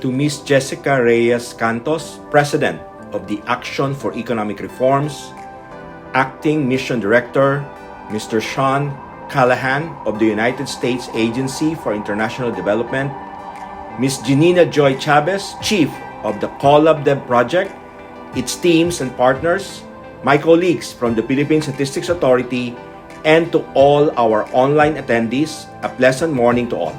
to Ms. Jessica Reyes Cantos, President of the Action for Economic Reforms, Acting Mission Director, Mr. Sean Callahan of the United States Agency for International Development, Ms. Janina Joy Chavez, Chief of the DATA4Dev project, its teams and partners, my colleagues from the Philippine Statistics Authority, and to all our online attendees, a pleasant morning to all.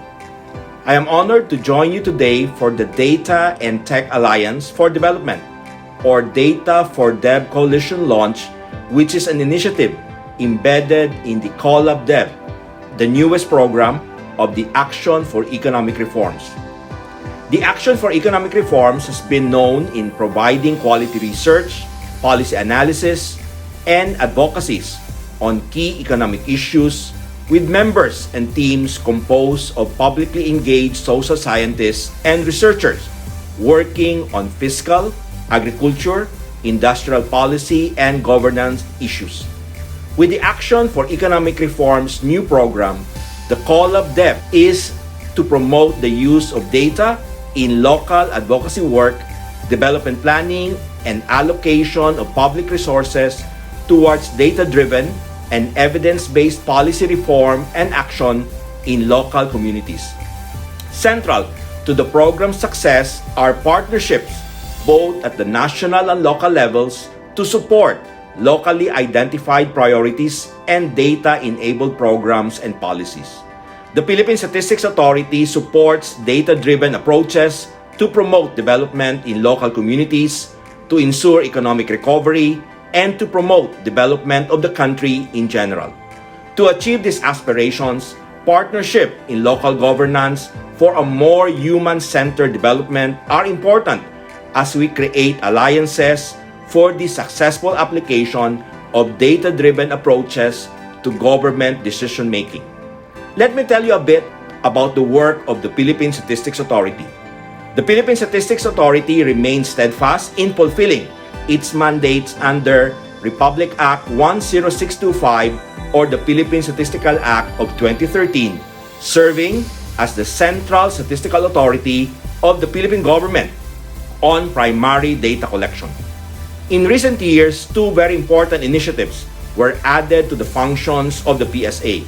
I am honored to join you today for the Data and Tech Alliance for Development, or DATA4Dev Coalition launch, which is an initiative embedded in the DATA4Dev, the newest program of the Action for Economic Reforms. The Action for Economic Reforms has been known in providing quality research, policy analysis, and advocacies on key economic issues with members and teams composed of publicly engaged social scientists and researchers working on fiscal, agriculture, industrial policy, and governance issues. With the Action for Economic Reforms new program, the DATA4Dev is to promote the use of data in local advocacy work, development planning, and allocation of public resources towards data-driven and evidence-based policy reform and action in local communities. Central to the program's success are partnerships both at the national and local levels to support locally identified priorities and data-enabled programs and policies. The Philippine Statistics Authority supports data-driven approaches to promote development in local communities, to ensure economic recovery, and to promote development of the country in general. To achieve these aspirations, partnership in local governance for a more human-centered development are important as we create alliances for the successful application of data-driven approaches to government decision-making. Let me tell you a bit about the work of the Philippine Statistics Authority. The Philippine Statistics Authority remains steadfast in fulfilling its mandates under Republic Act 10625 or the Philippine Statistical Act of 2013, serving as the central statistical authority of the Philippine government on primary data collection. In recent years, two very important initiatives were added to the functions of the PSA: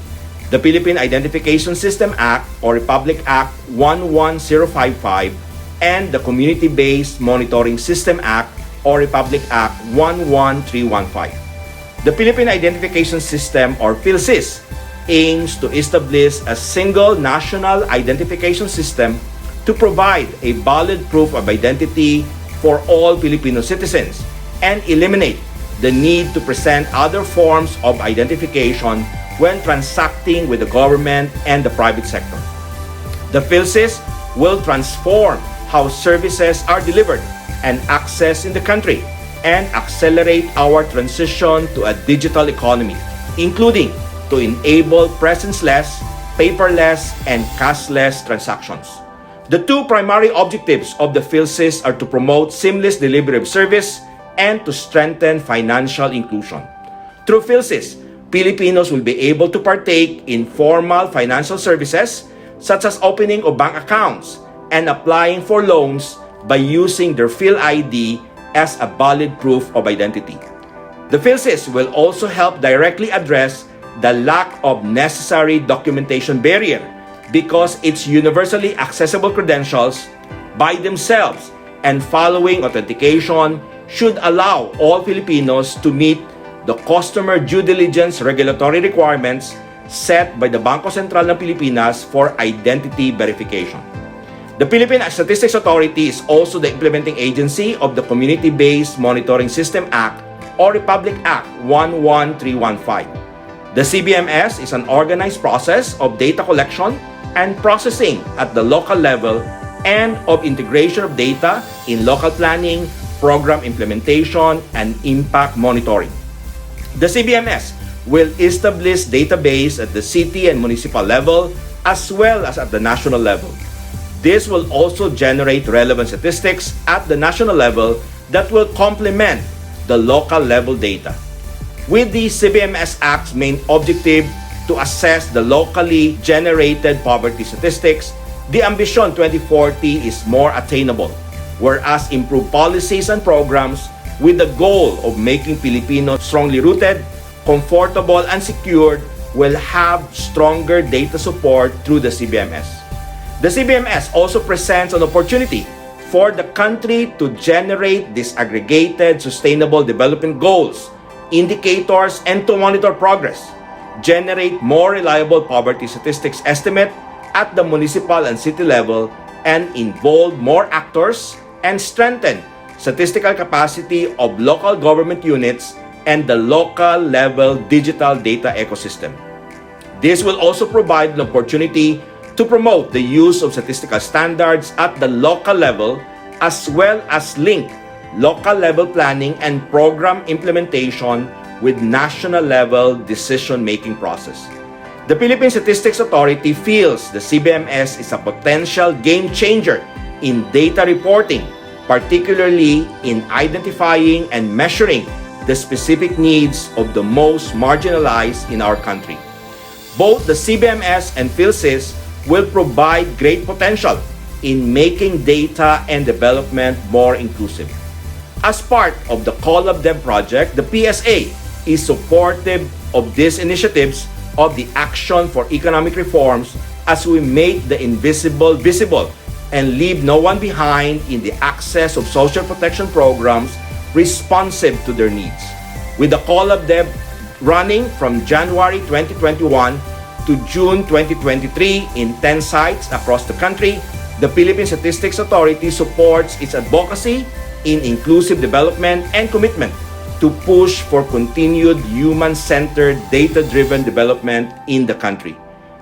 the Philippine Identification System Act or Republic Act 11055 and the Community-Based Monitoring System Act or Republic Act 11315. The Philippine Identification System or PhilSys aims to establish a single national identification system to provide a valid proof of identity for all Filipino citizens and eliminate the need to present other forms of identification when transacting with the government and the private sector. The PhilSys will transform how services are delivered and accessed in the country and accelerate our transition to a digital economy, including to enable presence-less, paperless, and cashless transactions. The two primary objectives of the PhilSys are to promote seamless delivery of service and to strengthen financial inclusion. Through PhilSys, Filipinos will be able to partake in formal financial services such as opening of bank accounts and applying for loans by using their PhilID as a valid proof of identity. The PhilSys will also help directly address the lack of necessary documentation barrier because its universally accessible credentials by themselves and following authentication should allow all Filipinos to meet the customer due diligence regulatory requirements set by the Bangko Sentral ng Pilipinas for identity verification. The Philippine Statistics Authority is also the implementing agency of the Community-Based Monitoring System Act or Republic Act 11315. The CBMS is an organized process of data collection and processing at the local level and of integration of data in local planning, program implementation, and impact monitoring. The CBMS will establish database at the city and municipal level as well as at the national level. This will also generate relevant statistics at the national level that will complement the local level data. With the CBMS Act's main objective to assess the locally generated poverty statistics the Ambition 2040 is more attainable, whereas improved policies and programs with the goal of making Filipinos strongly rooted, comfortable, and secured will have stronger data support through the CBMS. The CBMS also presents an opportunity for the country to generate disaggregated sustainable development goals, indicators, and to monitor progress, generate more reliable poverty statistics estimate at the municipal and city level, and involve more actors and strengthen statistical capacity of local government units and the local level digital data ecosystem. This will also provide an opportunity to promote the use of statistical standards at the local level, as well as link local level planning and program implementation with national level decision-making process. The Philippine Statistics Authority feels the CBMS is a potential game changer in data reporting, particularly in identifying and measuring the specific needs of the most marginalized in our country. Both the CBMS and PhilSys will provide great potential in making data and development more inclusive. As part of the DATA4Dev project, the PSA is supportive of these initiatives of the Action for Economic Reforms as we make the invisible visible and leave no one behind in the access of social protection programs responsive to their needs. With the DATA4Dev running from January 2021 to June 2023 in 10 sites across the country, the Philippine Statistics Authority supports its advocacy in inclusive development and commitment to push for continued human-centered, data-driven development in the country.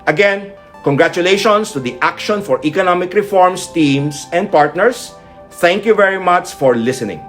Again, congratulations to the Action for Economic Reforms teams and partners. Thank you very much for listening.